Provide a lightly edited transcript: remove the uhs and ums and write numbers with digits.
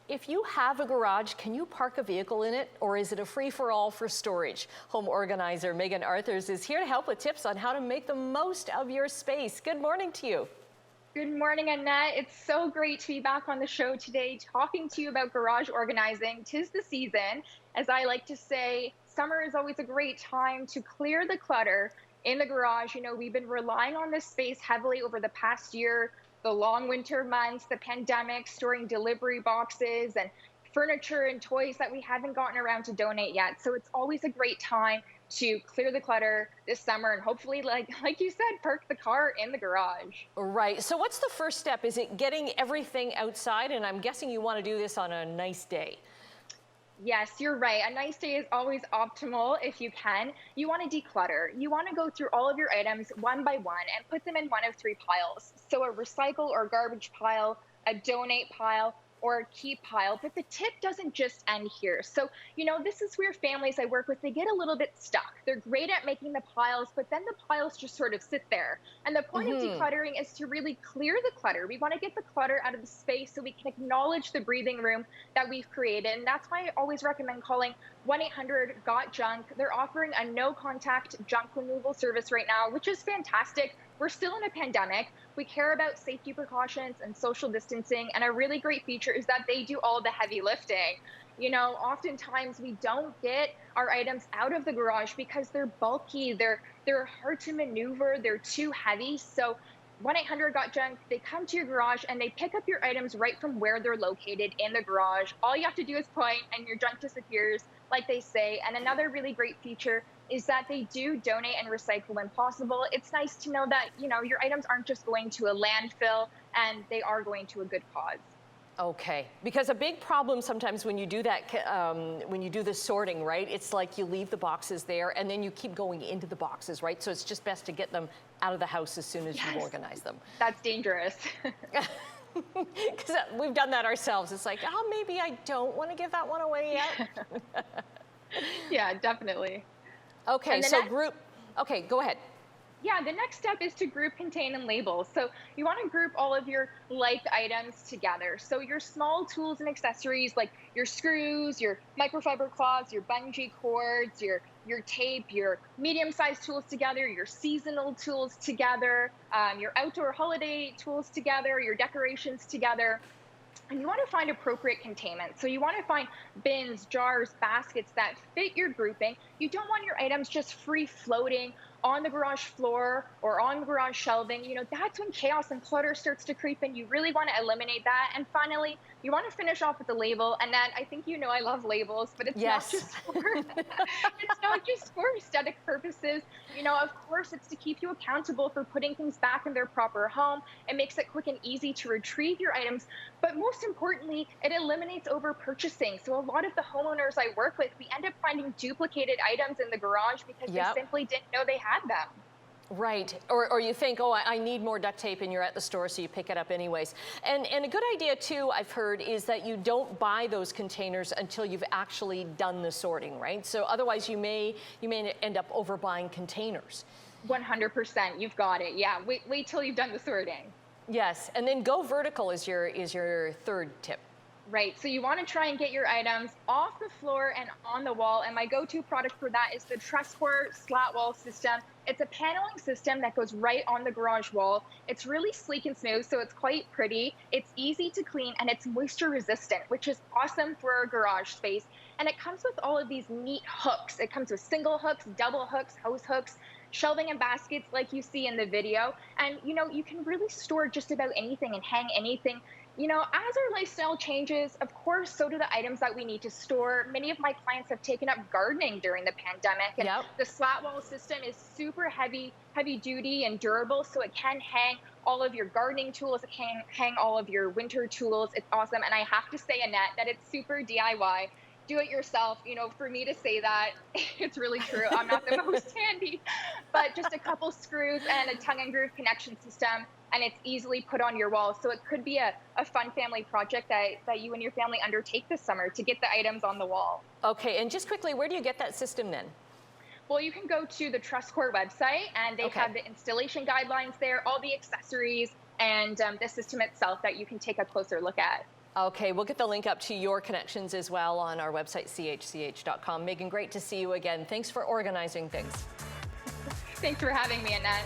If you have a garage, can you park a vehicle in it, or is it a free-for-all for storage? Home organizer Megan Arthurs is here to help with tips on how to make the most of your space. Good morning to you. Good morning, Annette. It's so great to be back on the show today talking to you about garage organizing. 'Tis the season. As I like to say, summer is always a great time to clear the clutter in the garage. You know, we've been relying on this space heavily over the past year, the long winter months, the pandemic, storing delivery boxes and furniture and toys that we haven't gotten around to donate yet. So it's always a great time to clear the clutter this summer and hopefully, like you said, park the car in the garage. Right, so what's the first step? Is it getting everything outside? And I'm guessing you want to do this on a nice day. Yes, you're right. A nice day is always optimal if you can. You want to declutter. You want to go through all of your items one by one and put them in one of three piles. So a recycle or garbage pile, a donate pile, or a keep pile. But the tip doesn't just end here. So, you know, this is where families I work with, they get a little bit stuck. They're great at making the piles, but then the piles just sort of sit there. And the point of decluttering is to really clear the clutter. We want to get the clutter out of the space so we can acknowledge the breathing room that we've created. And that's why I always recommend calling 1-800-GOT-JUNK. They're offering a no contact junk removal service right now, which is fantastic. We're still in a pandemic. We care about safety precautions and social distancing. And a really great feature is that they do all the heavy lifting. You know, oftentimes we don't get our items out of the garage because they're bulky, they're hard to maneuver, they're too heavy. So 1-800-GOT-JUNK, they come to your garage and they pick up your items right from where they're located in the garage. All you have to do is point and your junk disappears, like they say. And another really great feature is that they do donate and recycle when possible. It's nice to know that, you know, your items aren't just going to a landfill and they are going to a good cause. Okay, because a big problem sometimes when you do that, when you do the sorting, right, it's like you leave the boxes there and then you keep going into the boxes, right? So it's just best to get them out of the house as soon as you organize them. That's dangerous. Because we've done that ourselves. It's like, oh, maybe I don't want to give that one away yet. Yeah, definitely. Okay, so okay, go ahead. Yeah, the next step is to group, contain, and label. So you want to group all of your like items together. So your small tools and accessories like your screws, your microfiber cloths, your bungee cords, your tape, your medium-sized tools together, your seasonal tools together, your outdoor holiday tools together, your decorations together. And you want to find appropriate containment. So you want to find bins, jars, baskets that fit your grouping. You don't want your items just free floating on the garage floor or on garage shelving. You know, that's when chaos and clutter starts to creep in. You really want to eliminate that. And finally, you want to finish off with the label. And then I think you know I love labels, but it's not just for it's not just for aesthetic purposes. You know, of course, it's to keep you accountable for putting things back in their proper home. It makes it quick and easy to retrieve your items. But most importantly, it eliminates over purchasing. So a lot of the homeowners I work with, we end up finding duplicated items in the garage because they simply didn't know they had them. Right, or you think, oh, I need more duct tape, and you're at the store, so you pick it up anyways. And a good idea too, I've heard, is that you don't buy those containers until you've actually done the sorting, right? So otherwise you may end up overbuying containers. 100%, you've got it. Yeah, wait till you've done the sorting. Yes, and then go vertical is your third tip. Right, so you want to try and get your items off the floor and on the wall. And my go-to product for that is the Truss slat wall system. It's a paneling system that goes right on the garage wall. It's really sleek and smooth, so it's quite pretty. It's easy to clean and it's moisture resistant, which is awesome for a garage space. And it comes with all of these neat hooks. It comes with single hooks, double hooks, hose hooks, shelving and baskets like you see in the video. And you know, you can really store just about anything and hang anything. You know, as our lifestyle changes, of course, so do the items that we need to store. Many of my clients have taken up gardening during the pandemic, and the slat wall system is super heavy duty and durable, so it can hang all of your gardening tools, it can hang all of your winter tools. It's awesome. And I have to say, Annette, that it's super DIY. Do it yourself. You know, for me to say that, it's really true. I'm not the most handy, but just a couple screws and a tongue and groove connection system, and it's easily put on your wall. So it could be a fun family project that you and your family undertake this summer to get the items on the wall. Okay, and just quickly, where do you get that system then? Well, you can go to the Truss website, and they have the installation guidelines there, all the accessories, and the system itself that you can take a closer look at. Okay, we'll get the link up to your connections as well on our website, chch.com. Megan, great to see you again. Thanks for organizing things. Thanks for having me, Annette.